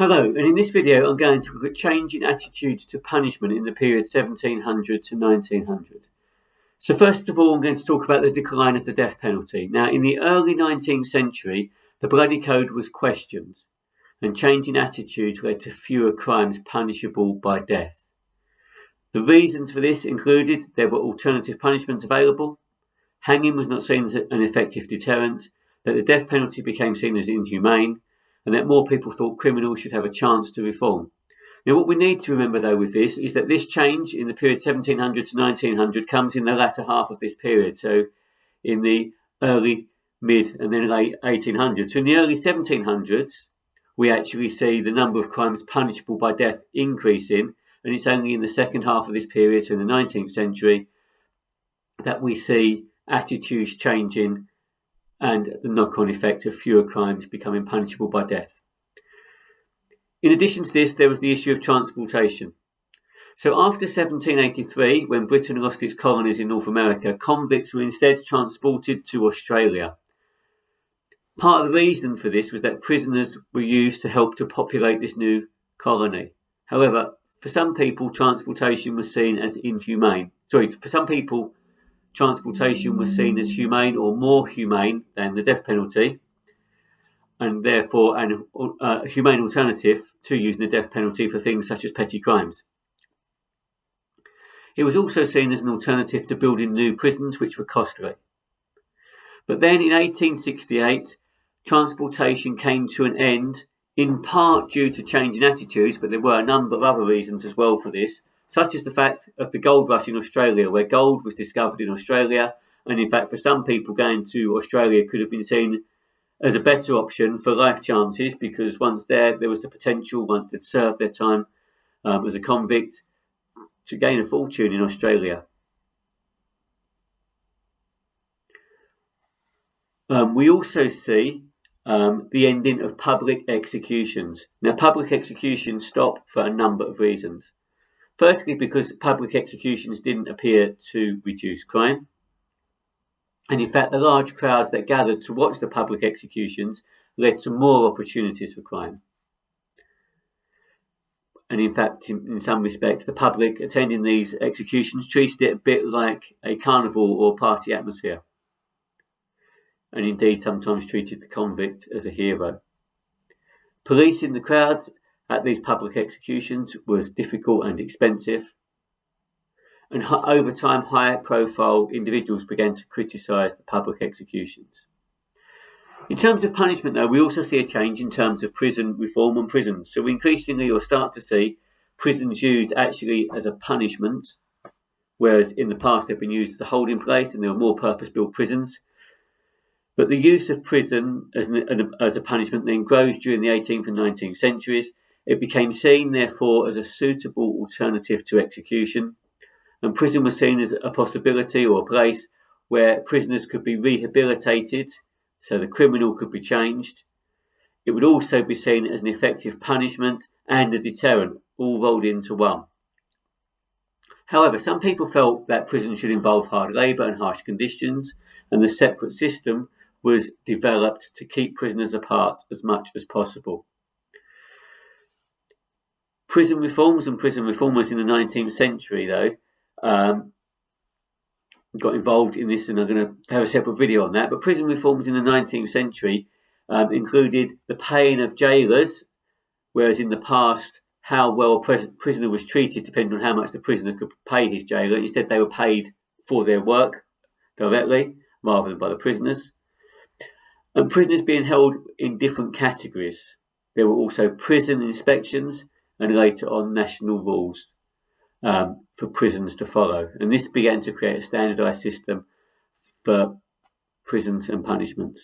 Hello, and in this video I'm going to look at changing attitudes to punishment in the period 1700 to 1900. So first of all I'm going to talk about the decline of the death penalty. Now in the early 19th century the bloody code was questioned and changing attitudes led to fewer crimes punishable by death. The reasons for this included there were alternative punishments available, hanging was not seen as an effective deterrent, that the death penalty became seen as inhumane, and that more people thought criminals should have a chance to reform. Now, what we need to remember, though, with this is that this change in the period 1700 to 1900 comes in the latter half of this period, so in the early, mid, and then late 1800s. So in the early 1700s, we actually see the number of crimes punishable by death increasing, and it's only in the second half of this period, so in the 19th century, that we see attitudes changing and the knock-on effect of fewer crimes becoming punishable by death. In addition to this, there was the issue of transportation. So after 1783, when Britain lost its colonies in North America, convicts were instead transported to Australia. Part of the reason for this was that prisoners were used to help to populate this new colony. However, for some people, transportation was seen as inhumane. Transportation was seen as humane or more humane than the death penalty, and therefore a humane alternative to using the death penalty for things such as petty crimes. It was also seen as an alternative to building new prisons, which were costly. But then in 1868, transportation came to an end, in part due to changing attitudes, but there were a number of other reasons as well for this, such as the fact of the gold rush in Australia, where gold was discovered in Australia, and in fact for some people going to Australia could have been seen as a better option for life chances, because once there was the potential, once they'd served their time as a convict, to gain a fortune in Australia. We also see the ending of public executions. Now, public executions stopped for a number of reasons. Firstly, because public executions didn't appear to reduce crime. And in fact, the large crowds that gathered to watch the public executions led to more opportunities for crime. And in fact, in some respects, the public attending these executions treated it a bit like a carnival or party atmosphere. And indeed, sometimes treated the convict as a hero. Policing the crowds at these public executions was difficult and expensive, and over time high-profile individuals began to criticise the public executions. In terms of punishment, though, we also see a change in terms of prison reform and prisons. So we increasingly will start to see prisons used actually as a punishment, whereas in the past they've been used as a holding place and there were more purpose-built prisons. But the use of prison as a punishment then grows during the 18th and 19th centuries. It became seen, therefore, as a suitable alternative to execution, and prison was seen as a possibility or a place where prisoners could be rehabilitated, so the criminal could be changed. It would also be seen as an effective punishment and a deterrent, all rolled into one. However, some people felt that prison should involve hard labour and harsh conditions, and the separate system was developed to keep prisoners apart as much as possible. Prison reforms and prison reformers in the 19th century, though, got involved in this, and I'm going to have a separate video on that. But prison reforms in the 19th century included the paying of jailers, whereas in the past, how well a prisoner was treated depended on how much the prisoner could pay his jailer. Instead, they were paid for their work directly, rather than by the prisoners. And prisoners being held in different categories. There were also prison inspections, and later on national rules for prisons to follow. And this began to create a standardised system for prisons and punishment.